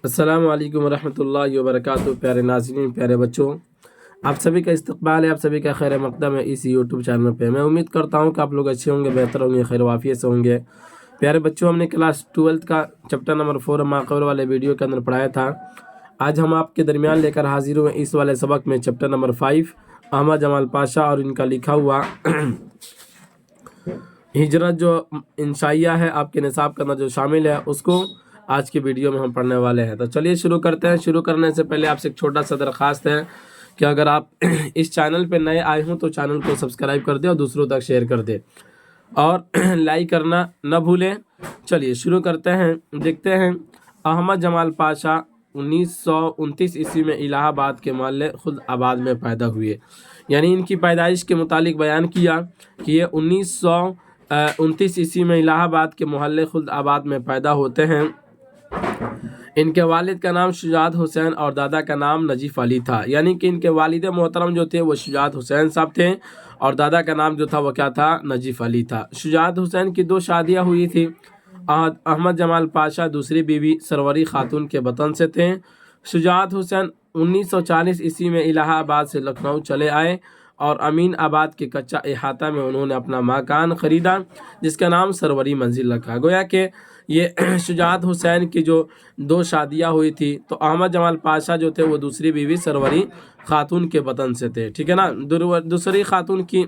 अस्सलाम वालेकुम रहमतुल्लाहि व बरकातुहू। प्यारे नाज़रीन, प्यारे बच्चों, आप सभी का इस्तकबाल है, आप सभी का खैर मक़दम है इस यूट्यूब चैनल पे। मैं उम्मीद करता हूँ कि आप लोग अच्छे होंगे, बेहतर होंगे, खैर वाफ़ियत से होंगे। प्यारे बच्चों, हमने क्लास 12th का चैप्टर नंबर 4 माक़बल वाले वीडियो के अंदर पढ़ाया था। आज हम आपके दरमियान लेकर हाजिर हुए इस वाले सबक में चैप्टर नंबर 5 अहमद जमाल पाशा और इनका लिखा हुआ हिजरत जो इंशाइया है आपके निसाब के अंदर जो शामिल है, उसको आज के वीडियो में हम पढ़ने वाले हैं। तो चलिए शुरू करते हैं। शुरू करने से पहले आपसे एक छोटा सा दरख्वास्त है कि अगर आप इस चैनल पे नए आए हों तो चैनल को सब्सक्राइब कर दें और दूसरों तक शेयर कर दें और लाइक करना न भूलें। चलिए शुरू करते हैं। देखते हैं, अहमद जमाल पाशा 1929 ईस्वी में इलाहाबाद के मोहल्ले खुद आबाद में पैदा हुए। यानी इनकी पैदाइश के मुतालिक बयान किया कि ये 1929 ईस्वी में इलाहाबाद के मोहल्ले खुद आबाद में पैदा होते हैं। इनके वालिद का नाम शुजात हुसैन और दादा का नाम नजीफ अली था। यानी कि इनके वालिद मोहतरम जो थे वो शुजात हुसैन साहब थे और दादा का नाम जो था वो क्या था, नजीफ अली था। शुजात हुसैन की 2 शादियाँ हुई थी। अहमद जमाल पाशा दूसरी बीवी सरवरी खातून के वतन से थे। शुजात हुसैन 1940 ईस्वी में इलाहाबाद से लखनऊ चले आए और अमीन आबाद के कच्चा अहाता में उन्होंने अपना मकान ख़रीदा जिसका नाम सरवरी मंजिल रखा। गोया कि ये शुजात हुसैन की जो 2 शादियाँ हुई थी, तो अहमद जमाल पाशा जो थे वो दूसरी बीवी सरवरी खातून के वतन से थे। ठीक है ना, दूसरी खातून की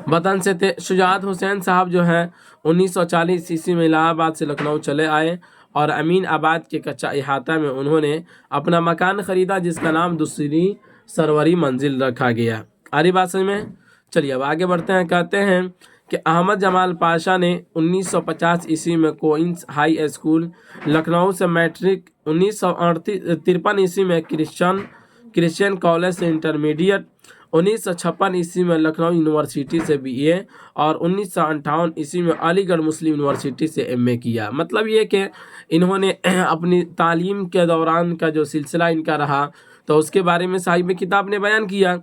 वतन से थे। शुजात हुसैन साहब जो हैं 1940 ईस्वी में इलाहाबाद से लखनऊ चले आए और अमीन आबाद के कच्चा अहाता में उन्होंने अपना मकान ख़रीदा जिसका नाम दूसरी सरवरी मंजिल रखा गया। आ रही बात समझ में? चलिए अब आगे बढ़ते हैं। कहते हैं कि अहमद जमाल पाशा ने 1950 ईस्वी में क्वींस हाई स्कूल लखनऊ से मैट्रिक, 1953 ईस्वी में क्रिश्चियन कॉलेज से इंटरमीडिएट, 1956 ईस्वी में लखनऊ यूनिवर्सिटी से बीए और 1958 ईस्वी में अलीगढ़ मुस्लिम यूनिवर्सिटी से एमए किया। मतलब ये कि इन्होंने अपनी तालीम के दौरान का जो सिलसिला इनका रहा तो उसके बारे में साहिब किताब ने बयान किया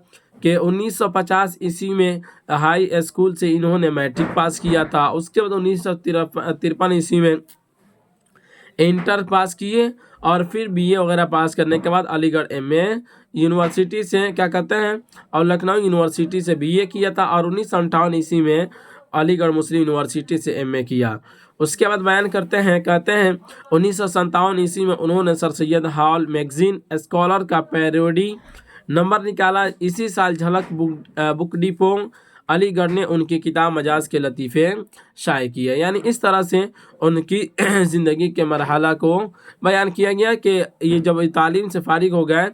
कि 1950 ईस्वी में हाई स्कूल से इन्होंने मैट्रिक पास किया था। उसके बाद 1953 ईस्वी में इंटर पास किए और फिर बीए वगैरह पास करने के बाद अलीगढ़ एमए यूनिवर्सिटी से क्या कहते हैं और लखनऊ यूनिवर्सिटी से बीए किया था और 1958 ईस्वी में अलीगढ़ मुस्लिम यूनिवर्सिटी से एमए किया। उसके बाद बयान करते हैं, कहते हैं 1957 ईस्वी में उन्होंने sir Syed hall magazine scholar का पैरोडी नंबर निकाला। इसी साल झलक बुक डिपो अलीगढ़ ने उनकी किताब मजाज के लतीफ़े शाये किए। यानी इस तरह से उनकी ज़िंदगी के मरहला को बयान किया गया कि ये जब तालीम से फारिग हो गए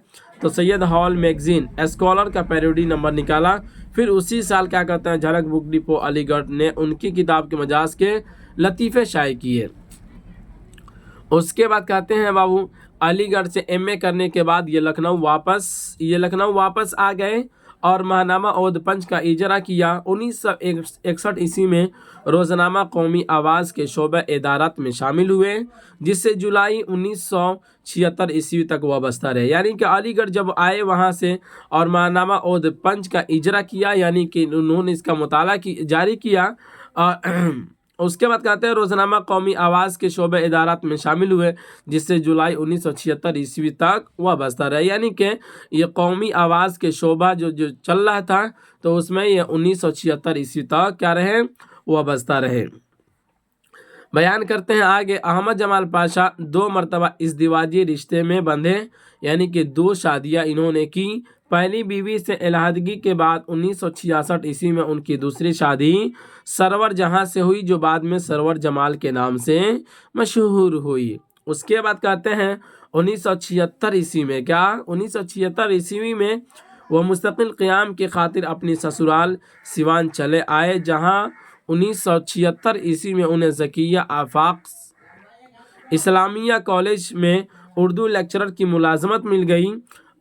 तो सैयद हॉल मैगजीन स्कॉलर का पैरोडी नंबर निकाला। फिर उसी साल क्या कहते हैं, झलक बुक डिपो अलीगढ़ ने उनकी किताब के मजाज के लतीफ़े शाये किए। उसके बाद कहते हैं बाबू, अलीगढ़ से एमए करने के बाद ये लखनऊ वापस आ गए और महानामा औद पंच का इजरा किया। 1961 ईस्वी में रोज़नामा कौमी आवाज़ के शोबे इदारत में शामिल हुए जिससे जुलाई 1976 ईस्वी तक वाबस्ता रहे। यानी कि अलीगढ़ जब आए वहाँ से और महानामा औद पंच का इजरा किया, यानी कि उन्होंने इसका मुताला जारी किया। उसके बाद कहते हैं रोज़नामा कौमी आवाज़ के शोबे इदारत में शामिल हुए जिससे जुलाई 1976 ईस्वी तक वाबस्ता रहे। यानी कि ये कौमी आवाज़ के शोबा जो चल रहा था तो उसमें ये 1976 ईस्वी तक क्या रहे, वाबस्ता रहे। बयान करते हैं आगे, अहमद जमाल पाशा 2 मरतबा इज़दिवाजी रिश्ते में बंधे, यानी कि 2 शादियाँ इन्होंने की। पहली बीवी से अलहदगी के बाद 1966 ईस्वी में उनकी दूसरी शादी सरवर जहां से हुई जो बाद में सरवर जमाल के नाम से मशहूर हुई। उसके बाद कहते हैं 1976 ईस्वी में 1976 ईस्वी में वह मुस्तकिल क़याम की खातिर अपनी ससुराल सिवान चले आए जहां 1976 ईस्वी में उन्हें ज़किया आफाक इस्लामिया कॉलेज में उर्दू लेक्चरर की मुलाजमत मिल गई।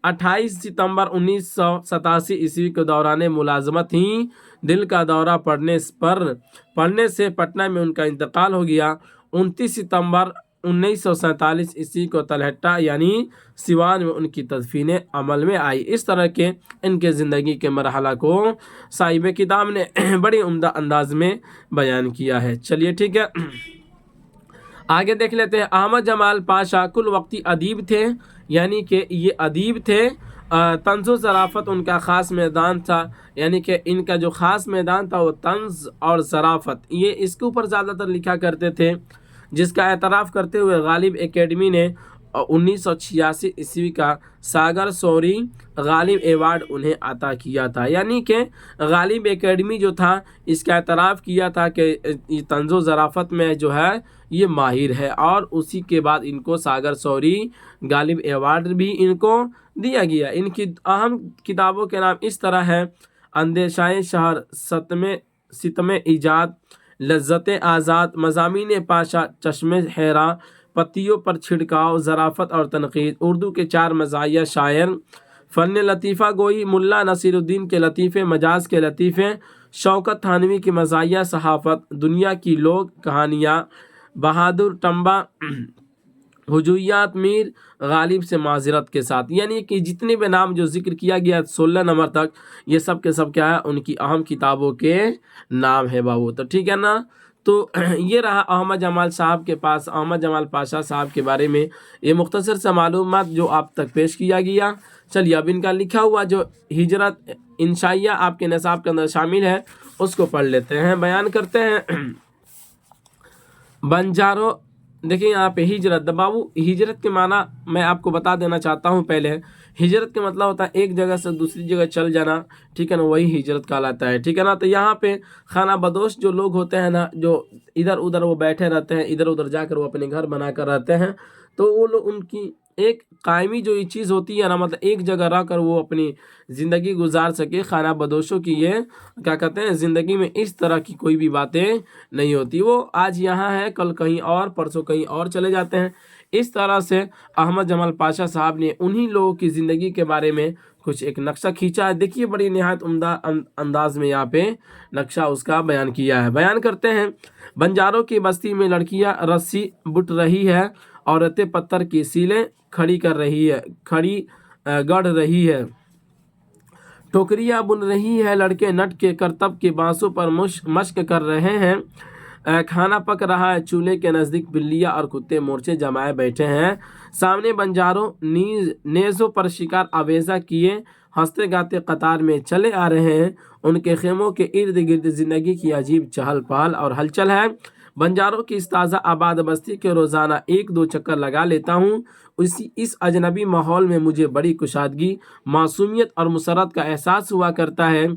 28 सितंबर 1987 ईस्वी के दौरान मुलाजमत ही दिल का दौरा पड़ने से पटना में उनका इंतकाल हो गया। 29 सितंबर 1947 ईस्वी को तलहट्टा यानी सिवान में उनकी तदफीन अमल में आई। इस तरह के इनके ज़िंदगी के मरहला को साहिब किताब ने बड़ी उम्दा अंदाज में बयान किया है। चलिए ठीक है, आगे देख लेते हैं। अहमद जमाल पाशा कुल वक्ती अदीब थे, यानी कि ये अदीब थे। तंज़ ज़राफ़त उनका ख़ास मैदान था, यानी कि इनका जो ख़ास मैदान था वो तंज़ और ज़राफ़त, ये इसके ऊपर ज़्यादातर लिखा करते थे, जिसका एतराफ़ करते हुए गालिब एकेडमी ने 1986 ईस्वी का सागर सौरी गालिब एवार्ड उन्हें अता किया था। यानी कि गालिब एकेडमी जो था इसका एतराफ़ किया था कि तंज़ो ज़राफ़त में जो है ये माहिर है, और उसी के बाद इनको सागर सौरी गालिब एवार्ड भी इनको दिया गया। इनकी अहम किताबों के नाम इस तरह है: अंदेशाए शहर, सितमे ईजाद, लज्जत आज़ाद, मज़ामीन पाशा, चश्मे हैरा, पत्तियों पर छिड़काव, ज़राफ़त और तनक़ीद, उर्दू के 4 मज़ाहिया शायर, फ़न लतीफ़ा गोई, मुल्ला नसीरुद्दीन के लतीफ़े, मजाज के लतीफ़े, शौकत थानवी की मज़ाहिया सहाफ़त, दुनिया की लोग कहानियाँ, बहादुर टंबा, हुजूयात मीर गालिब से माज़रत के साथ। यानी कि जितने भी नाम जो जिक्र किया गया 16 नंबर तक, ये सब के सब क्या है, उनकी अहम किताबों के नाम है बाबू। तो ठीक है ना। तो ये रहा अहमद जमाल साहब के पास, अहमद जमाल पाशा साहब के बारे में ये मुख्तसर सा मालूमात जो आप तक पेश किया गया। चलिए अब इनका लिखा हुआ जो हिजरत इंशाइया आपके निसाब के अंदर शामिल है उसको पढ़ लेते हैं, बयान करते हैं। बंजारो, देखिए यहाँ पे हिजरत, बाबू हिजरत के माना मैं आपको बता देना चाहता हूँ। पहले हिजरत के मतलब होता है एक जगह से दूसरी जगह चल जाना, ठीक है ना, वही हिजरत कहलाता है, ठीक है ना। तो यहाँ पे खाना बदोश जो लोग होते हैं ना, जो इधर उधर वो बैठे रहते हैं, इधर उधर जाकर वो अपने घर बना कर रहते हैं, तो वो लोग उनकी एक कायमी जो ये चीज़ होती है ना, मतलब एक जगह रह कर वो अपनी ज़िंदगी गुजार सके। खाना बदोशों की ये क्या कहते हैं, ज़िंदगी में इस तरह की कोई भी बातें नहीं होती, वो आज यहाँ है कल कहीं और, परसों कहीं और चले जाते हैं। इस तरह से अहमद जमाल पाशा साहब ने उन्हीं लोगों की ज़िंदगी के बारे में कुछ एक नक्शा खींचा है। देखिए बड़ी निहायत उम्दा अंदाज में यहाँ पे नक्शा उसका बयान किया है। बयान करते हैं। बंजारों की बस्ती में लड़कियाँ रस्सी बुट रही है, औरतें पत्थर की सीलें खड़ी कर रही है, गढ़ रही है, टोकरियाँ बुन रही है, लड़के नट के करतब के बांसों पर मश्क कर रहे हैं, खाना पक रहा है, चूल्हे के नज़दीक बिल्लियाँ और कुत्ते मोर्चे जमाए बैठे हैं, सामने बंजारों नेज़ों पर शिकार आवेज़ा किए हंसते गाते कतार में चले आ रहे हैं। उनके खेमों के इर्द गिर्द ज़िंदगी की अजीब चहल पहल और हलचल है। बंजारों की इस ताज़ा आबाद बस्ती के रोज़ाना 1-2 चक्कर लगा लेता हूँ। इस अजनबी माहौल में मुझे बड़ी कुशादगी, मासूमियत और मुसरत का एहसास हुआ करता है।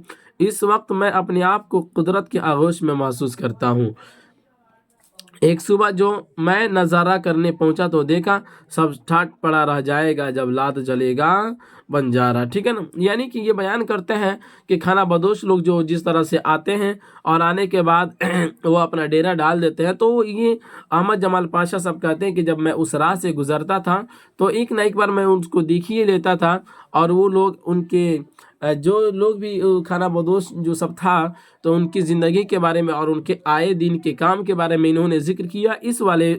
इस वक्त मैं अपने आप को कुदरत के आगोश में महसूस करता हूँ। एक सुबह जो मैं नज़ारा करने पहुंचा तो देखा सब ठाट पड़ा रह जाएगा जब लात जलेगा बंजारा, ठीक है ना। यानी कि ये बयान करते हैं कि खाना बदोश लोग जो जिस तरह से आते हैं और आने के बाद वो अपना डेरा डाल देते हैं, तो ये अहमद जमाल पाशा सब कहते हैं कि जब मैं उस राह से गुजरता था तो एक न एक बार मैं उसको देख ही लेता था, और वो लोग उनके जो लोग भी खाना बदोश जो सब था तो उनकी ज़िंदगी के बारे में और उनके आए दिन के काम के बारे में इन्होंने जिक्र किया इस वाले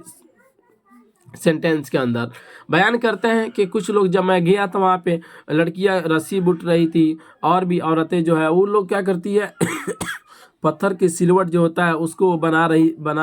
सेंटेंस के अंदर। बयान करते हैं कि कुछ लोग, जब मैं गया था वहाँ पे लड़कियाँ रस्सी बुट रही थी, और भी औरतें जो है वो लोग क्या करती है पत्थर की सिलवट जो होता है उसको बना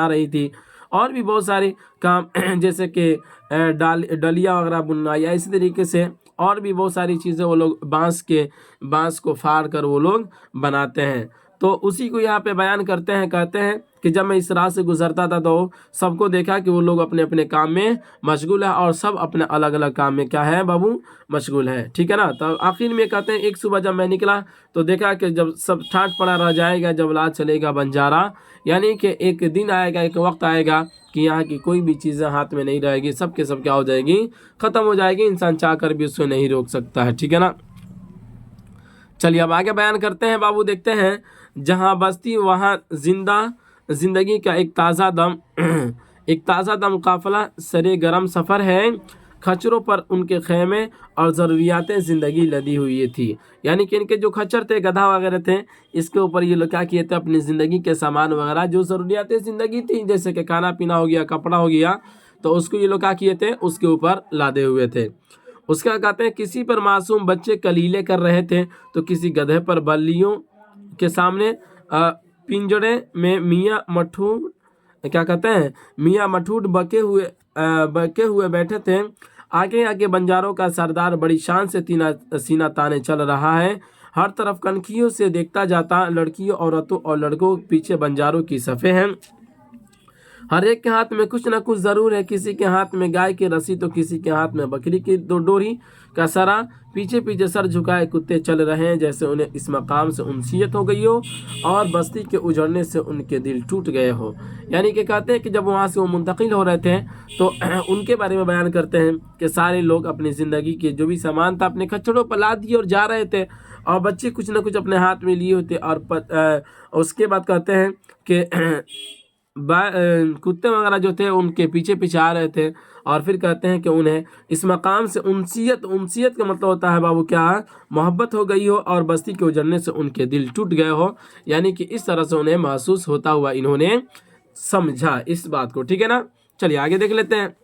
रही थी, और भी बहुत सारे काम जैसे कि डलिया वगैरह बुनना, या इसी तरीके से और भी बहुत सारी चीज़ें वो लोग बांस को फाड़ कर वो लोग बनाते हैं। तो उसी को यहाँ पे बयान करते हैं, कहते हैं कि जब मैं इस राह से गुजरता था तो सबको देखा कि वो लोग अपने अपने काम में मशगूल है, और सब अपने अलग अलग काम में क्या है बाबू, मशगूल है, ठीक है ना। तो आखिर में कहते हैं एक सुबह जब मैं निकला तो देखा कि जब सब ठाट पड़ा रह जाएगा जब लात चलेगा बंजारा, यानी कि एक दिन आएगा, एक वक्त आएगा कि यहाँ की कोई भी चीज़ें हाथ में नहीं रहेगी, सब के सब क्या हो जाएगी, ख़त्म हो जाएगी, इंसान चाह कर भी उसको नहीं रोक सकता है, ठीक है ना। चलिए अब आगे बयान करते हैं बाबू, देखते हैं। जहाँ बस्ती वहाँ जिंदगी का एक ताज़ा दम काफ़िला सरे गरम सफ़र है, खच्चरों पर उनके खेमे और ज़रूरियातें ज़िंदगी लदी हुई थी। यानी कि इनके जो खच्चर थे, गधा वगैरह थे, इसके ऊपर ये लोग क्या किए थे, अपनी ज़िंदगी के सामान वगैरह जो ज़रूरियातें ज़िंदगी थी, जैसे कि खाना पीना हो गया, कपड़ा हो गया, तो उसको ये लोग क्या किए थे, उसके ऊपर लादे हुए थे। उसका कहते हैं किसी पर मासूम बच्चे कलीले कर रहे थे, तो किसी गधे पर बल्लियों के सामने पिंजड़े में मियाँ मट्ठू क्या कहते हैं, मियाँ मठूट बके हुए बैठे थे। आगे आगे बंजारों का सरदार बड़ी शान से सीना ताने चल रहा है। हर तरफ कनखियों से देखता जाता, लड़कियों, औरतों और लड़कों के पीछे बंजारों की सफ़े हैं। हर एक के हाथ में कुछ न कुछ ज़रूर है, किसी के हाथ में गाय की रस्सी तो किसी के हाथ में बकरी की डोरी का सरा। पीछे पीछे सर झुकाए कुत्ते चल रहे हैं, जैसे उन्हें इस मकाम से उनसियत हो गई हो और बस्ती के उजड़ने से उनके दिल टूट गए हो। यानी कि कहते हैं कि जब वहाँ से वो मुंतकिल हो रहे थे तो उनके बारे में बयान करते हैं कि सारे लोग अपनी ज़िंदगी के जो भी सामान था अपने खच्चरों पर लाद दिए और जा रहे थे, और बच्चे कुछ न कुछ अपने हाथ में लिए होते। और उसके बाद कहते हैं कि कुत्ते वगैरह जो थे उनके पीछे पीछे आ रहे थे। और फिर कहते हैं कि उन्हें इस मकाम से उनसियत का मतलब होता है बाबू क्या, मोहब्बत हो गई हो और बस्ती के उजड़ने से उनके दिल टूट गए हो। यानी कि इस तरह से उन्हें महसूस होता हुआ इन्होंने समझा इस बात को। ठीक है ना, चलिए आगे देख लेते हैं।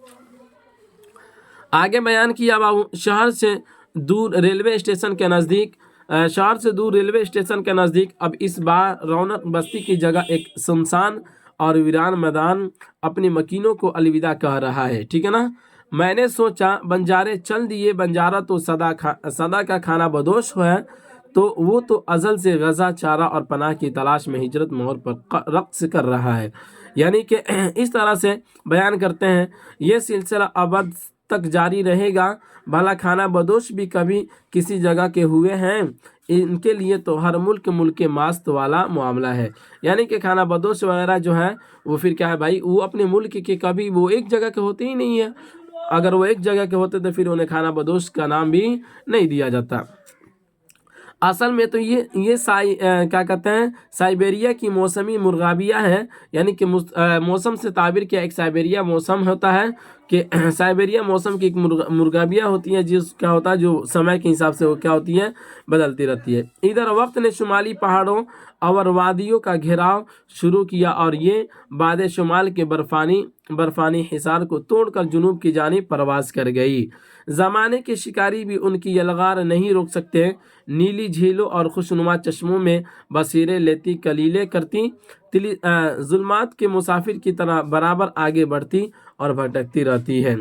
आगे बयान किया बाबू, शहर से दूर रेलवे स्टेशन के नज़दीक, शहर से दूर रेलवे स्टेशन के नज़दीक अब इस बार रौनक बस्ती की जगह एक सुनसान और वीरान मैदान अपनी मकीनों को अलविदा कह रहा है। ठीक है ना, मैंने सोचा बंजारे चल दिए, बंजारा तो सदा का खाना बदोश है, तो वो तो अज़ल से गज़ा, चारा और पनाह की तलाश में हिजरत मोड़ पर रक़्स कर रहा है। यानी कि इस तरह से बयान करते हैं, ये सिलसिला अबद तक जारी रहेगा। भला खाना बदोश भी कभी किसी जगह के हुए हैं, इनके लिए तो हर मुल्क मास्त वाला मामला है। यानी कि खाना बदोश वगैरह जो है वो फिर क्या है भाई, वो अपने मुल्क के कभी वो एक जगह के होते ही नहीं है। अगर वो एक जगह के होते तो फिर उन्हें खाना बदोश का नाम भी नहीं दिया जाता। असल में तो ये क्या कहते हैं, साइबेरिया की मौसमी मुर्गाबिया है। यानी कि मौसम से ताबिर किया एक साइबेरिया मौसम होता है कि साइबेरिया मौसम की एक मुर्गाबिया होती है, जिस क्या होता है जो समय के हिसाब से वो क्या होती है, बदलती रहती है। इधर वक्त ने शुमाली पहाड़ों और वादियों का घेराव शुरू किया और ये बाद शुमाल के बर्फानी हिसार को तोड़कर जुनूब की जानिब परवास कर गई। ज़माने के शिकारी भी उनकी यलगार नहीं रोक सकते। नीली झीलों और खुशनुमा चश्मों में बसीरे लेती, कलीले करती, जुल्मात के मुसाफिर की तरह बराबर आगे बढ़ती और भटकती रहती है।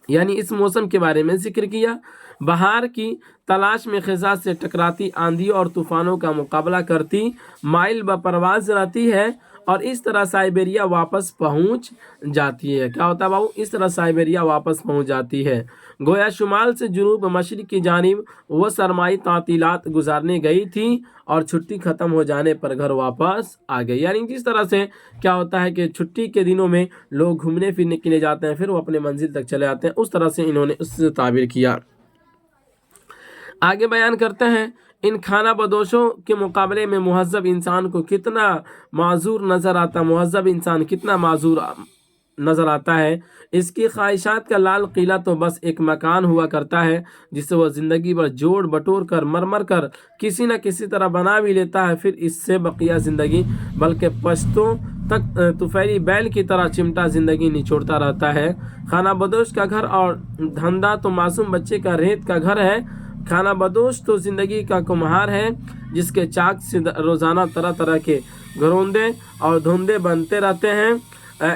यानी इस मौसम के बारे में जिक्र किया। बहार की तलाश में खिज़ा से टकराती, आंधियों और तूफ़ानों का मुकाबला करती, माइल बपरवाज रहती है और इस तरह साइबेरिया वापस पहुंच जाती है। क्या होता है बाबू, इस तरह साइबेरिया वापस पहुंच जाती है। गोया शुमाल से जुनूब मशरिक की जानिब वह सरमाई तातीलात गुजारने गई थी और छुट्टी ख़त्म हो जाने पर घर वापस आ गई। यानी जिस तरह से क्या होता है कि छुट्टी के दिनों में लोग घूमने फिरने के लिए जाते हैं, फिर वो अपने मंजिल तक चले आते हैं, उस तरह से इन्होंने उससे ताबीर किया। आगे बयान करते हैं, इन खाना बदोशों के मुकाबले में मुहज़्ज़ब इंसान को कितना माजूर नज़र आता, मुहज़्ज़ब इंसान कितना माजूर नज़र आता है। इसकी ख्वाहिशात का लाल किला तो बस एक मकान हुआ करता है जिसे वह ज़िंदगी भर जोड़ बटोर कर मर कर किसी न किसी तरह बना भी लेता है, फिर इससे बकिया ज़िंदगी बल्कि पश्तों तक तुफैली बैल की तरह चिमटा ज़िंदगी निचोड़ता रहता है। खाना बदोश का घर और धंधा तो मासूम बच्चे का रेत का घर है। खाना बदोश तो ज़िंदगी का कुम्हार है जिसके चाक से रोज़ाना तरह तरह के घरौंदे और धुंधे बनते रहते हैं।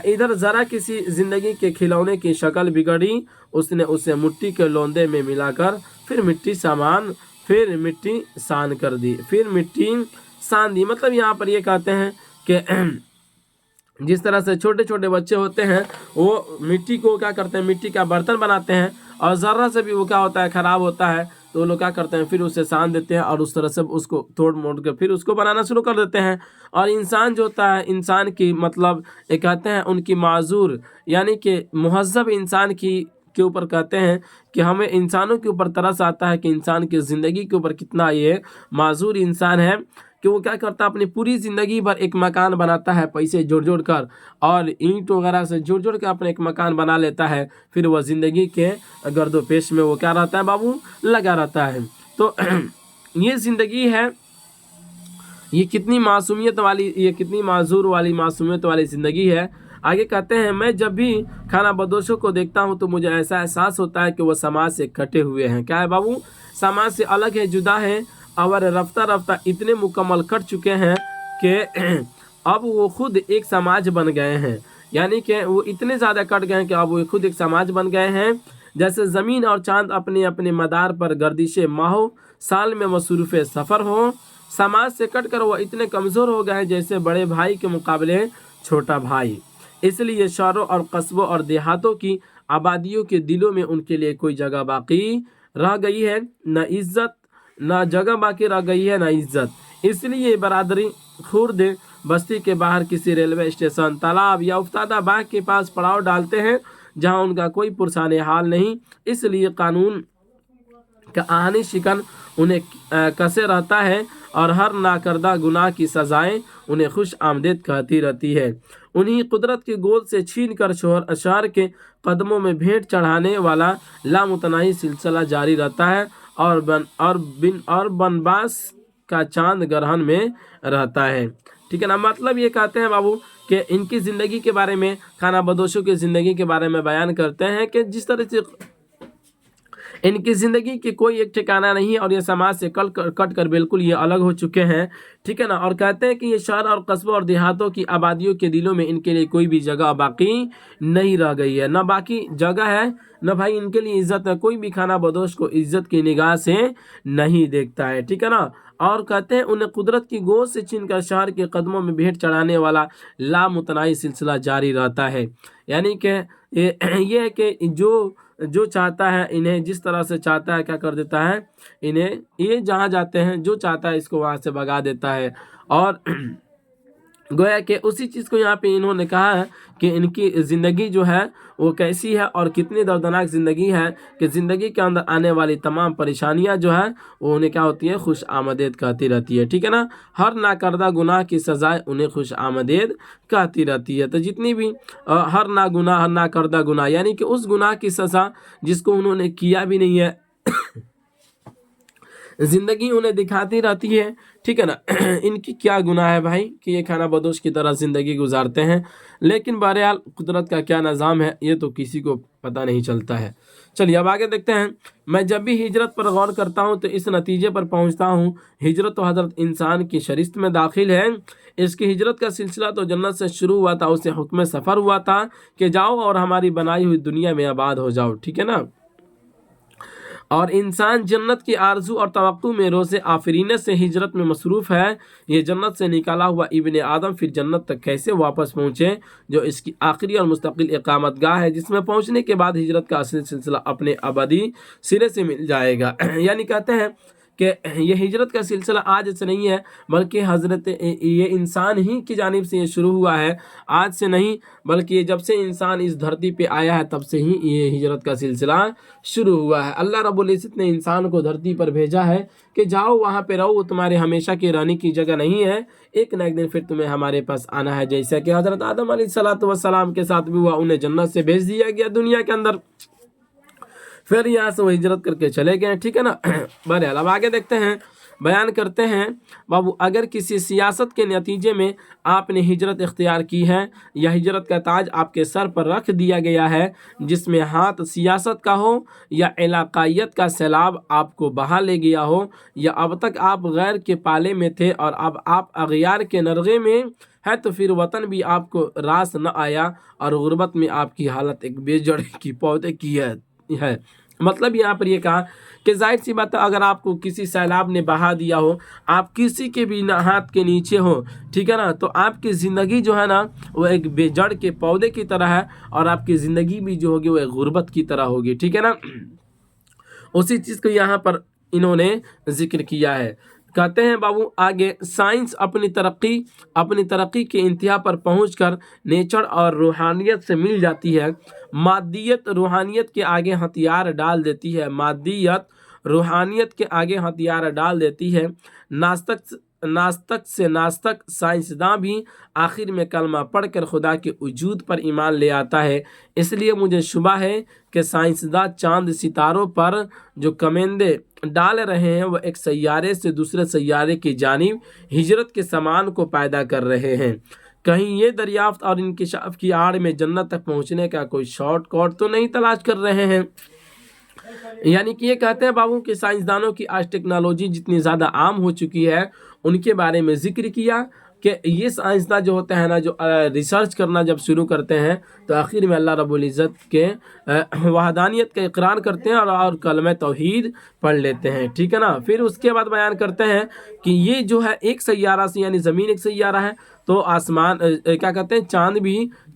इधर ज़रा किसी ज़िंदगी के खिलौने की शक्ल बिगड़ी, उसने उसे मिट्टी के लोंदे में मिलाकर फिर मिट्टी सान कर दी, फिर मिट्टी सान दी। मतलब यहाँ पर ये कहते हैं कि जिस तरह से छोटे छोटे बच्चे होते हैं वो मिट्टी को क्या करते हैं, मिट्टी का बर्तन बनाते हैं और ज़रा से भी वो क्या होता है, ख़राब होता है तो लोग क्या करते हैं, फिर उसे सान देते हैं और उस तरह से उसको तोड़ मोड़ कर फिर उसको बनाना शुरू कर देते हैं। और इंसान जो होता है, इंसान की मतलब ये कहते हैं उनकी माजूर यानी कि मुहज़्ज़ब इंसान के ऊपर कहते हैं कि हमें इंसानों के ऊपर तरस आता है कि इंसान की ज़िंदगी के ऊपर कितना ये माजूर इंसान है कि वो क्या करता है, अपनी पूरी ज़िंदगी भर एक मकान बनाता है पैसे जोड़ जोड़ कर और ईंट वगैरह से जोड़ जोड़ कर अपने एक मकान बना लेता है, फिर वह ज़िंदगी के गर्दो पेश में वो क्या रहता है बाबू, लगा रहता है। तो ये ज़िंदगी है, ये कितनी मासूमियत वाली, ये कितनी माजूर वाली मासूमियत वाली ज़िंदगी है। आगे कहते हैं, मैं जब भी खाना बदोशों को देखता हूँ तो मुझे ऐसा एहसास होता है कि वो समाज से कटे हुए हैं। क्या है बाबू, समाज से अलग है, जुदा है और रफ्ता रफ्ता इतने मुकम्मल कट चुके हैं कि अब वो खुद एक समाज बन गए हैं, यानी कि वो इतने ज़्यादा कट गए हैं कि अब वो खुद एक समाज बन गए हैं। जैसे ज़मीन और चांद अपने अपने मदार पर गर्दिश माहो साल में मसरूफ़ सफ़र हो, समाज से कट कर वो इतने कमज़ोर हो गए हैं जैसे बड़े भाई के मुकाबले छोटा भाई। इसलिए शहरों और कस्बों और देहातों की आबादियों के दिलों में उनके लिए कोई जगह बाकी रह गई है, न इज्जत, न जगह बाकी रह गई है, न इज्जत। इसलिए बरादरी खुर्द बस्ती के बाहर किसी रेलवे स्टेशन, तालाब या उफ्तादा बाग के पास पड़ाव डालते हैं जहां उनका कोई पुरसाने हाल नहीं। इसलिए कानून का आहानी शिकन उन्हें कसे रहता है और हर नाकर्दा गुनाह की सजाएं उन्हें खुश आमदेद कहती रहती है। उन्हीं कुदरत की गोद से छीन कर शहर के कदमों में भेंट चढ़ाने वाला लामुतनाही सिलसिला जारी रहता है और बनबास का चांद ग्रहण में रहता है। ठीक है ना। मतलब ये कहते हैं बाबू कि इनकी ज़िंदगी के बारे में, खाना बदोशों की ज़िंदगी के बारे में बयान करते हैं कि जिस तरह से इनकी ज़िंदगी की कोई एक ठिकाना नहीं है और ये समाज से कट कर बिल्कुल ये अलग हो चुके हैं। ठीक है ना। और कहते हैं कि ये शहर और कस्बों और देहातों की आबादियों के दिलों में इनके लिए कोई भी जगह बाकी नहीं रह गई है, ना बाकी जगह है, न भाई इनके लिए इज्जत है। कोई भी खाना बदोश को इज्जत की निगाह से नहीं देखता है। ठीक है ना। और कहते हैं उन्हें कुदरत की गोद से छीनकर शहर के कदमों में भेंट चढ़ाने वाला लामुतनाही सिलसिला जारी रहता है। यानी कि ये है कि जो चाहता है, इन्हें जिस तरह से चाहता है क्या कर देता है, इन्हें ये जहाँ जाते हैं जो चाहता है इसको वहाँ से भगा देता है। और गोया कि उसी चीज़ को यहाँ पे इन्होंने कहा है कि इनकी ज़िंदगी जो है वो कैसी है और कितनी दर्दनाक ज़िंदगी है कि ज़िंदगी के अंदर आने वाली तमाम परेशानियाँ जो है वो उन्हें क्या होती है, खुश आमदेद कहती रहती है। ठीक है ना। हर नाकर्दा गुनाह की सज़ाएं उन्हें खुश आमदेद कहती रहती है। तो जितनी भी हर नाकर्दा गुनाह यानी कि उस गुनाह की सज़ा जिसको उन्होंने किया भी नहीं है ज़िंदगी उन्हें दिखाती रहती है। ठीक है ना। इनकी क्या गुनाह है भाई कि ये खाना बदोश की तरह ज़िंदगी गुजारते हैं। लेकिन बहरहाल कुदरत का क्या निज़ाम है ये तो किसी को पता नहीं चलता है। चलिए अब आगे देखते हैं। मैं जब भी हिजरत पर गौर करता हूँ तो इस नतीजे पर पहुँचता हूँ, हिजरत तो हज़रत इंसान की शरीयत में दाखिल है। इसकी हिजरत का सिलसिला तो जन्नत से शुरू हुआ था, उसे हुक्म सफ़र हुआ था कि जाओ और हमारी बनाई हुई दुनिया में आबाद हो जाओ। ठीक है ना। और इंसान जन्नत की आरजू और तवक्कुं में रोज़े आफरीने से हिजरत में मसरूफ़ है। ये जन्नत से निकाला हुआ इब्ने आदम फिर जन्नत तक कैसे वापस पहुँचे, जो इसकी आखिरी और मुस्तकिल इकामत गाह है, जिसमें पहुँचने के बाद हिजरत का असली सिलसिला अपने अबदी सिरे से मिल जाएगा। यानी कहते हैं कि ये हिजरत का सिलसिला आज से नहीं है बल्कि ये इंसान ही की जानिब से ये शुरू हुआ है, आज से नहीं बल्कि ये जब से इंसान इस धरती पे आया है तब से ही ये हिजरत का सिलसिला शुरू हुआ है। अल्लाह रब्बुल इज़्ज़त ने इंसान को धरती पर भेजा है कि जाओ वहाँ पे रहो, वो तुम्हारे हमेशा के रहने की जगह नहीं है, एक न एक दिन फिर तुम्हें हमारे पास आना है। जैसा कि हज़रत आदम अलैहिस्सलातु वस्सलाम के साथ भी हुआ, उन्हें जन्नत से भेज दिया गया दुनिया के अंदर, फिर यहाँ से वो हिजरत करके चले गए। ठीक है ना। बहरहाल अब आगे देखते हैं। बयान करते हैं बाबू, अगर किसी सियासत के नतीजे में आपने हिजरत इख्तियार की है या हिजरत का ताज आपके सर पर रख दिया गया है, जिसमें हाथ सियासत का हो या इलाकायत का सैलाब आपको बहा ले गया हो, या अब तक आप गैर के पाले में थे और अब आप अगयार के नरगे में है, तो फिर वतन भी आपको रास न आया और गुर्बत में आपकी हालत एक बेजड़ की पौधे की है। मतलब यहाँ पर ये कहा कि जाहिर सी बात है, अगर आपको किसी सैलाब ने बहा दिया हो, आप किसी के भी हाथ के नीचे हो, ठीक है ना, तो आपकी ज़िंदगी जो है ना वो एक बेजड़ के पौधे की तरह है और आपकी ज़िंदगी भी जो होगी वो एक गुर्बत की तरह होगी। ठीक है ना। उसी चीज़ को यहाँ पर इन्होंने जिक्र किया है। कहते हैं बाबू आगे, साइंस अपनी तरक्की के इंतहा पर पहुंचकर नेचर और रूहानियत से मिल जाती है। मादियत रूहानियत के आगे हथियार डाल देती है। मादियत रूहानियत के आगे हथियार डाल देती है। नास्तिक से नास्तिक साइंसदान भी आखिर में कलमा पढ़कर खुदा के वजूद पर ईमान ले आता है। इसलिए मुझे शुबा है कि साइंसदान चांद सितारों पर जो कमेंदे डाल रहे हैं वो एक सैयारे से दूसरे सैयारे की जानिब हिजरत के सामान को पैदा कर रहे हैं। कहीं ये दरियाफ्त और इंकिशाफ की आड़ में जन्नत तक पहुंचने का कोई शॉर्टकट तो नहीं तलाश कर रहे हैं। यानी कि ये कहते हैं बाबू कि साइंसदानों की आज टेक्नोलॉजी जितनी ज़्यादा आम हो चुकी है उनके बारे में जिक्र किया کہ یہ سائنسداں جو ہوتے ہیں نا جو ریسرچ کرنا جب شروع کرتے ہیں تو آخر میں اللہ رب العزت کے وحدانیت کا اقرار کرتے ہیں اور کلمہ توحید پڑھ لیتے ہیں، ٹھیک ہے نا۔ پھر اس کے بعد بیان کرتے ہیں کہ یہ جو ہے ایک سیارہ سے یعنی زمین ایک سیارہ ہے، تو آسمان کیا کہتے ہیں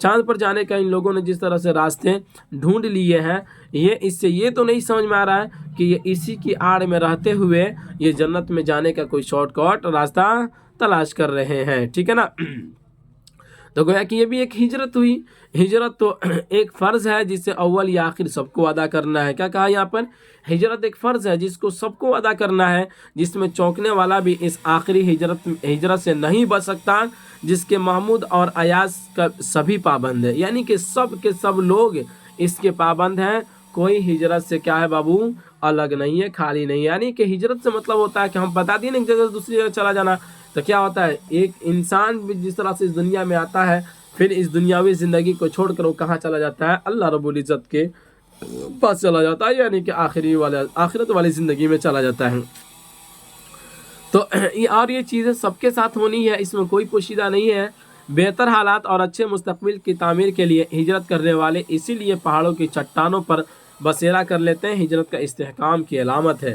چاند پر جانے کا ان لوگوں نے جس طرح سے راستے ڈھونڈ لیے ہیں، یہ اس سے یہ تو نہیں سمجھ میں آ رہا ہے کہ یہ اسی کی آڑ میں رہتے ہوئے یہ جنت میں جانے کا کوئی شارٹ کٹ راستہ تلاش کر رہے ہیں، ٹھیک ہے نا۔ تو گویا کہ یہ بھی ایک ہجرت ہوئی۔ ہجرت تو ایک فرض ہے جسے اول یا آخر سب کو ادا کرنا ہے۔ کیا کہا یہاں پر؟ ہجرت ایک فرض ہے جس کو سب کو ادا کرنا ہے، جس میں چونکنے والا بھی اس آخری ہجرت سے نہیں بچ سکتا، جس کے محمود اور ایاز کا سبھی پابند ہے، یعنی کہ سب کے سب لوگ اس کے پابند ہیں۔ کوئی ہجرت سے کیا ہے بابو الگ نہیں ہے، خالی نہیں ہے۔ یعنی کہ ہجرت سے مطلب ہوتا ہے کہ ہم بتا دیں نا ایک جگہ سے دوسری جگہ چلا جانا، تو کیا ہوتا ہے ایک انسان بھی جس طرح سے اس دنیا میں آتا ہے، پھر اس دنیاوی زندگی کو چھوڑ کر وہ کہاں چلا جاتا ہے؟ اللہ رب العزت کے پاس چلا جاتا ہے، یعنی کہ آخرت والی زندگی میں چلا جاتا ہے۔ تو اور یہ چیزیں سب کے ساتھ ہونی ہے، اس میں کوئی پوشیدہ نہیں ہے۔ بہتر حالات اور اچھے مستقبل کی تعمیر کے لیے ہجرت کرنے والے اسی لیے پہاڑوں کی چٹانوں پر بسیرا کر لیتے ہیں، ہجرت کا استحکام کی علامت ہے۔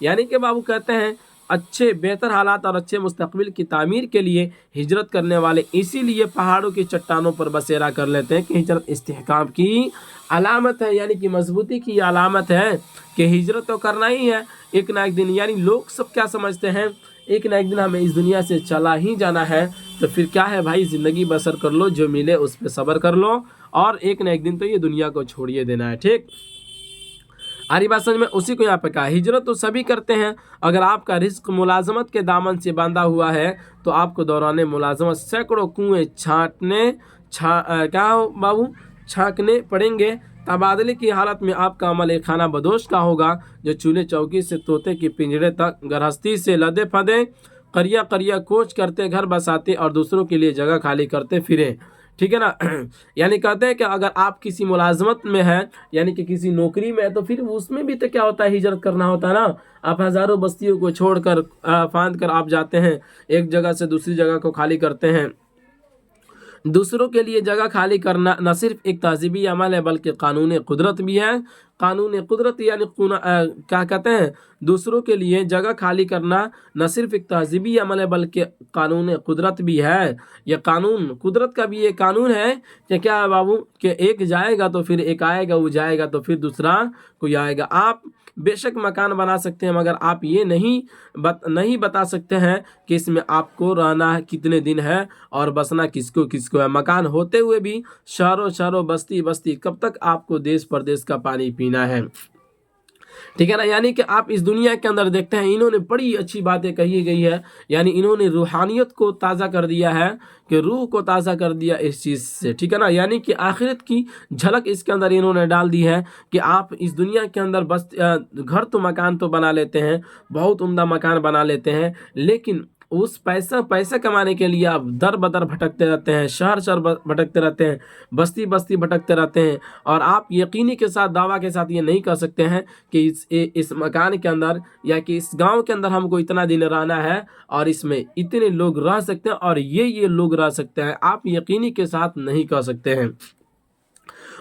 یعنی کہ بابو کہتے ہیں اچھے بہتر حالات اور اچھے مستقبل کی تعمیر کے لیے ہجرت کرنے والے اسی لیے پہاڑوں کی چٹانوں پر بسیرا کر لیتے ہیں کہ ہجرت استحکام کی علامت ہے، یعنی کہ مضبوطی کی علامت ہے کہ ہجرت تو کرنا ہی ہے ایک نہ ایک دن۔ یعنی لوگ سب کیا سمجھتے ہیں؟ ایک نہ ایک دن ہمیں اس دنیا سے چلا ہی جانا ہے، تو پھر کیا ہے بھائی زندگی بسر کر لو، جو ملے اس پہ صبر کر لو، اور ایک نہ ایک دن تو یہ دنیا کو چھوڑیے دینا ہے، ٹھیک۔ آری بات سمجھ میں؟ اسی کو یہاں پہ کہا ہجرت تو سبھی کرتے ہیں۔ اگر آپ کا رزق ملازمت کے دامن سے باندھا ہوا ہے تو آپ کو دوران ملازمت سینکڑوں کنویں چھانکنے پڑیں گے۔ تبادلے کی حالت میں آپ کا عمل ایک خانہ بدوش کا ہوگا جو چولہے چوکی سے طوطے کے پنجرے تک گرہستی سے لدے پھدے قریہ قریہ کوچ کرتے گھر بساتے اور دوسروں کے لیے جگہ خالی کرتے پھریں، ٹھیک ہے نا۔ یعنی کہتے ہیں کہ اگر آپ کسی ملازمت میں ہیں، یعنی کہ کسی نوکری میں ہے، تو پھر اس میں بھی تو کیا ہوتا ہے ہجرت کرنا ہوتا ہے نا۔ آپ ہزاروں بستیوں کو چھوڑ کر فاند کر آپ جاتے ہیں، ایک جگہ سے دوسری جگہ کو خالی کرتے ہیں۔ دوسروں کے لیے جگہ خالی کرنا نہ صرف ایک تہذیبی عمل ہے بلکہ قانون قدرت بھی ہے۔ قانون قدرت یعنی کیا کہتے ہیں؟ دوسروں کے لیے جگہ خالی کرنا نہ صرف ایک تہذیبی عمل ہے بلکہ قانون قدرت بھی ہے۔ یہ قانون قدرت کا بھی یہ قانون ہے کہ کیا ہے بابو کہ ایک جائے گا تو پھر ایک آئے گا، وہ جائے گا تو پھر دوسرا کوئی آئے گا۔ آپ بے شک مکان بنا سکتے ہیں مگر آپ یہ نہیں بتا سکتے ہیں کہ اس میں آپ کو رہنا کتنے دن ہے اور بسنا کس کو ہے۔ مکان ہوتے ہوئے بھی شہروں بستی کب تک آپ کو دیس پردیس کا پانی پینا ہے، ٹھیک ہے نا۔ یعنی کہ آپ اس دنیا کے اندر دیکھتے ہیں انہوں نے بڑی اچھی باتیں کہی گئی ہے، یعنی انہوں نے روحانیت کو تازہ کر دیا ہے، کہ روح کو تازہ کر دیا اس چیز سے، ٹھیک ہے نا۔ یعنی کہ آخرت کی جھلک اس کے اندر انہوں نے ڈال دی ہے کہ آپ اس دنیا کے اندر بس گھر تو مکان تو بنا لیتے ہیں، بہت عمدہ مکان بنا لیتے ہیں، لیکن اس پیسہ کمانے کے لیے آپ در بدر بھٹکتے رہتے ہیں، شہر بھٹکتے رہتے ہیں، بستی بھٹکتے رہتے ہیں، اور آپ یقینی کے ساتھ دعویٰ کے ساتھ یہ نہیں کہہ سکتے ہیں کہ اس مکان کے اندر یا کہ اس گاؤں کے اندر ہم کو اتنا دن رہنا ہے اور اس میں اتنے لوگ رہ سکتے ہیں اور یہ لوگ رہ سکتے ہیں، آپ یقینی کے ساتھ نہیں کہہ سکتے ہیں۔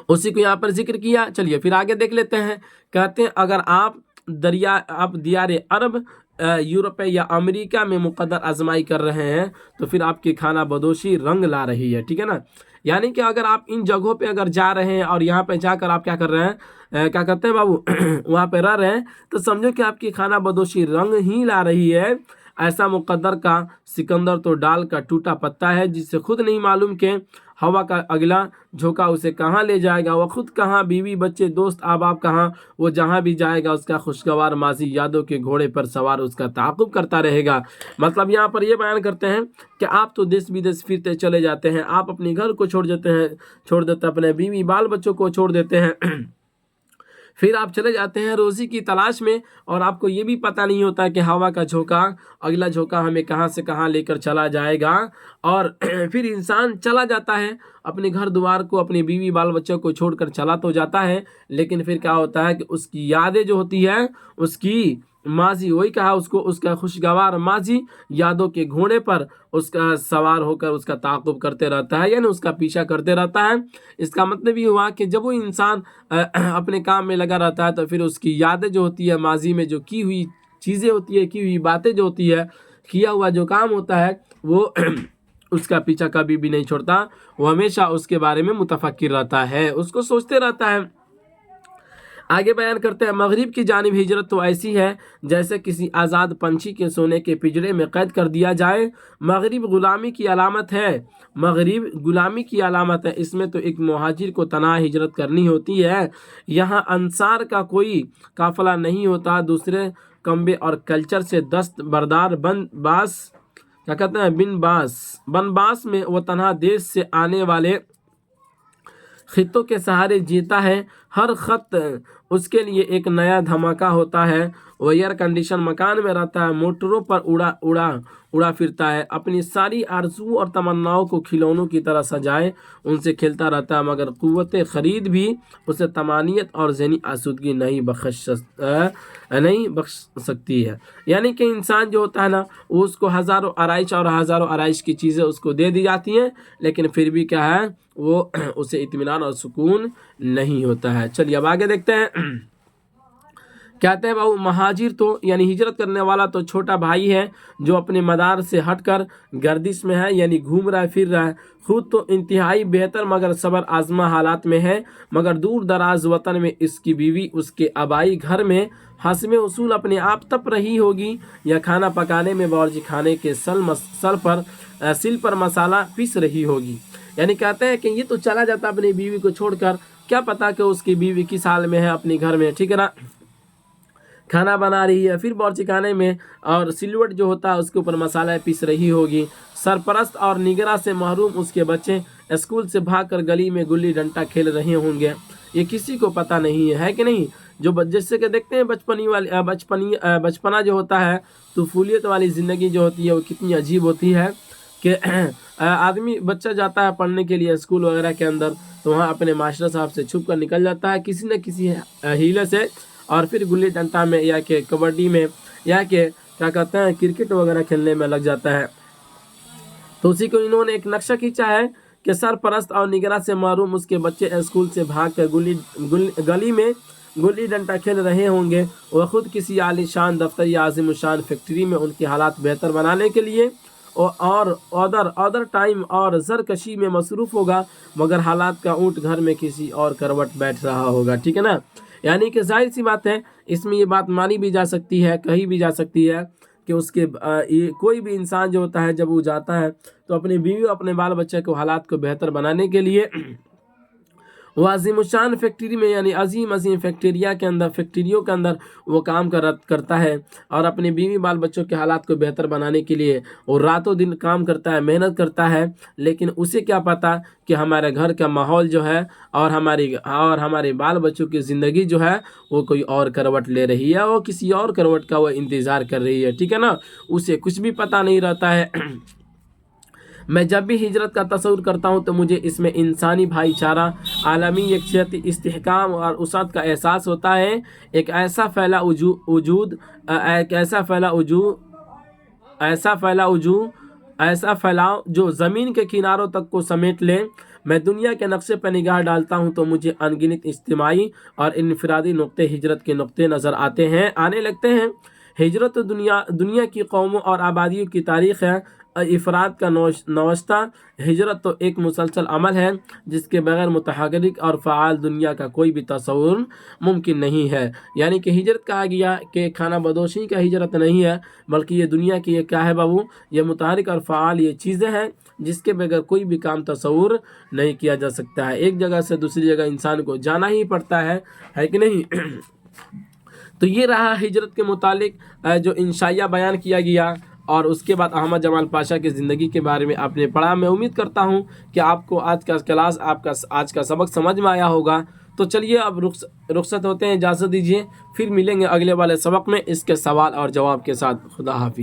اسی کو یہاں پر ذکر کیا۔ چلیے پھر آگے دیکھ لیتے ہیں۔ کہتے ہیں اگر آپ دیار عرب، یورپ یا امریکہ میں مقدر آزمائی کر رہے ہیں تو پھر آپ کی خانہ بدوشی رنگ لا رہی ہے، ٹھیک ہے نا۔ یعنی کہ اگر آپ ان جگہوں پہ اگر جا رہے ہیں اور یہاں پہ جا کر آپ کیا کر رہے ہیں، کیا کہتے ہیں بابو وہاں پہ رہ رہے ہیں، تو سمجھو کہ آپ کی خانہ بدوشی رنگ ہی لا رہی ہے۔ ایسا مقدر کا سکندر تو ڈال کا ٹوٹا پتا ہے جس سے خود نہیں معلوم کہ ہوا کا اگلا جھونکا اسے کہاں لے جائے گا، وہ خود کہاں، بیوی بچے دوست احباب کہاں، وہ جہاں بھی جائے گا اس کا خوشگوار ماضی یادوں کے گھوڑے پر سوار اس کا تعاقب کرتا رہے گا۔ مطلب یہاں پر یہ بیان کرتے ہیں کہ آپ تو دیس بدیس پھرتے چلے جاتے ہیں، آپ اپنے گھر کو چھوڑ دیتے ہیں، اپنے بیوی بال بچوں کو چھوڑ دیتے ہیں، پھر آپ چلے جاتے ہیں روزی کی تلاش میں، اور آپ کو یہ بھی پتہ نہیں ہوتا کہ ہوا کا جھونکا، اگلا جھونکا ہمیں کہاں سے کہاں لے کر چلا جائے گا۔ اور پھر انسان چلا جاتا ہے اپنے گھر دوار کو، اپنی بیوی بال بچوں کو چھوڑ کر چلا تو جاتا ہے، لیکن پھر کیا ہوتا ہے کہ اس کی یادیں جو ہوتی ہے، اس کی माजी, वही कहा उसको, उसका खुशगवार माजी यादों के घोड़े पर उसका सवार होकर उसका ताक़ुब करते रहता है, यानी उसका पीछा करते रहता है। इसका मतलब ये हुआ कि जब वो इंसान अपने काम में लगा रहता है तो फिर उसकी यादें जो होती है, माजी में जो की हुई चीज़ें होती है, की हुई बातें जो होती है, किया हुआ जो काम होता है, वो उसका पीछा कभी भी नहीं छोड़ता। वो हमेशा उसके बारे में मुतफक्किर रहता है, उसको सोचते रहता है। आगे बयान करते हैं, मगरिब की जानिब हिजरत तो ऐसी है जैसे किसी आज़ाद पंछी के सोने के पिंजरे में कैद कर दिया जाए। मगरिब गुलामी की अलामत है, मगरिब गुलामी की अलामत है। इसमें तो एक मुहाजिर को तन्हा हिजरत करनी होती है। यहाँ अंसार का कोई काफिला नहीं होता। दूसरे कम्बे और कल्चर से दस्त बरदार बनबास, क्या कहते हैं, बनबास में वो तन्हा देश से आने वाले खित्तों के सहारे जीता है। हर खत उसके लिए एक नया धमाका होता है। वो एयर कंडीशन मकान में रहता है, मोटरों पर उड़ा फिरता है। अपनी सारी आरज़ू और तमन्नाओं को खिलौनों की तरह सजाए उनसे खेलता रहता है, मगर क़ुव्वत ख़रीद भी उसे तमानियत और ज़हनी आसूदगी नहीं बख्श सकती है। यानी कि इंसान जो होता है ना, वो उसको हज़ारों आराइश की चीज़ें उसको दे दी जाती हैं, लेकिन फिर भी क्या है, वो उसे इत्मीनान और सुकून नहीं होता है। चलिए अब आगे देखते हैं। कहते हैं बाबू, महाजिर तो यानी हिजरत करने वाला तो छोटा भाई है जो अपने मदार से हटकर गर्दिश में है, यानी घूम रहा है, फिर रहा है। खुद तो इंतहाई बेहतर मगर सबर आजमा हालात में है, मगर दूर दराज वतन में इसकी बीवी उसके आबाई घर में हस्मे उसूल अपने आप तप रही होगी, या खाना पकाने में बावर्ची खाने के सिल पर मसाला पीस रही होगी। यानी कहते हैं कि ये तो चला जाता अपनी बीवी को छोड़कर, क्या पता कि उसकी बीवी किस हाल में है अपने घर में, ठीक है ना, खाना बना रही है, फिर बावर्ची खाने में और सिलवट जो होता है उसके ऊपर मसाला पीस रही होगी। सरपरस्त और निगरां से महरूम उसके बच्चे स्कूल से भागकर गली में गुल्ली डंडा खेल रहे होंगे, ये किसी को पता नहीं है कि नहीं। जो जैसे कि देखते हैं बचपना जो होता है, तूफूलियत वाली ज़िंदगी जो होती है वो कितनी अजीब होती है कि आदमी बच्चा जाता है पढ़ने के लिए स्कूल वगैरह के अंदर, तो वहाँ अपने मास्टर साहब से छुप कर निकल जाता है किसी न किसी हीले से, और फिर गुल्ली डंडा में या कि कबड्डी में या कि क्या कहते हैं क्रिकेट वगैरह खेलने में लग जाता है। तो उसी को इन्होंने एक नक्शा खींचा है कि सरपरस्त और निगरां से महरूम उसके बच्चे स्कूल से भागकर गली में गुल्ली डंडा खेल रहे होंगे। वह खुद किसी आलीशान दफ्तर या आज़िमुशान फैक्ट्री में उनके हालात बेहतर बनाने के लिए और अदर टाइम और ज़रकशी में मसरूफ़ होगा, मगर हालात का ऊँट घर में किसी और करवट बैठ रहा होगा, ठीक है ना। यानी कि जाहिर सी बात है, इसमें ये बात मानी भी जा सकती है, कही भी जा सकती है कि उसके कोई भी इंसान जो होता है जब वो जाता है तो अपनी बीवी अपने बाल बच्चे को हालात को बेहतर बनाने के लिए वो अजीमुशान फैक्ट्री में यानी अजीम फैक्ट्रियों के अंदर वो काम करता है, और अपने बीवी बाल बच्चों के हालात को बेहतर बनाने के लिए वो रातों दिन काम करता है, मेहनत करता है। लेकिन उसे क्या पता कि हमारे घर का माहौल जो है और हमारे बाल बच्चों की ज़िंदगी जो है वो कोई और करवट ले रही है, वो किसी और करवट का वो इंतज़ार कर रही है, ठीक है ना, उसे कुछ भी पता नहीं रहता है। मैं जब भी हिजरत का तस्वुर करता हूँ तो मुझे इसमें इंसानी भाईचारा, आलमी यकजहती, इस्तेहकाम और उसअत का एहसास होता है। एक ऐसा फैलाव जो ज़मीन के किनारों तक को समेट ले। मैं दुनिया के नक्शे पर निगाह डालता हूँ तो मुझे अनगिनत इज्तिमाई और इनफरादी नुक्ते हिजरत के नुक्ते नज़र आने लगते हैं। हिजरत तो दुनिया की कौमों और आबादियों की तारीख़ है, इफ़राद का नवस्ता। हिजरत तो एक मुसलसल अमल है जिसके बगैर मुतहर्रिक और फ़आल दुनिया का कोई भी तस्वुर मुमकिन नहीं है। यानी कि हिजरत कहा गया कि खाना बदोशी का हिजरत नहीं है, बल्कि ये दुनिया की ये क्या है बाबू, ये मुतहर्रिक और फ़आल ये चीज़ें हैं जिसके बगैर कोई भी काम तस्वुर नहीं किया जा सकता है। एक जगह से दूसरी जगह इंसान को जाना ही पड़ता है कि नहीं। तो ये रहा हिजरत के मुतालिक जो इंशाइया बयान किया गया, और उसके बाद अहमद जमाल पाशा की ज़िंदगी के बारे में आपने पढ़ा। मैं उम्मीद करता हूँ कि आपको आज का सबक समझ में आया होगा। तो चलिए अब रुखसत होते हैं, इजाज़त दीजिए, फिर मिलेंगे अगले वाले सबक में इसके सवाल और जवाब के साथ। खुदा हाफिज़।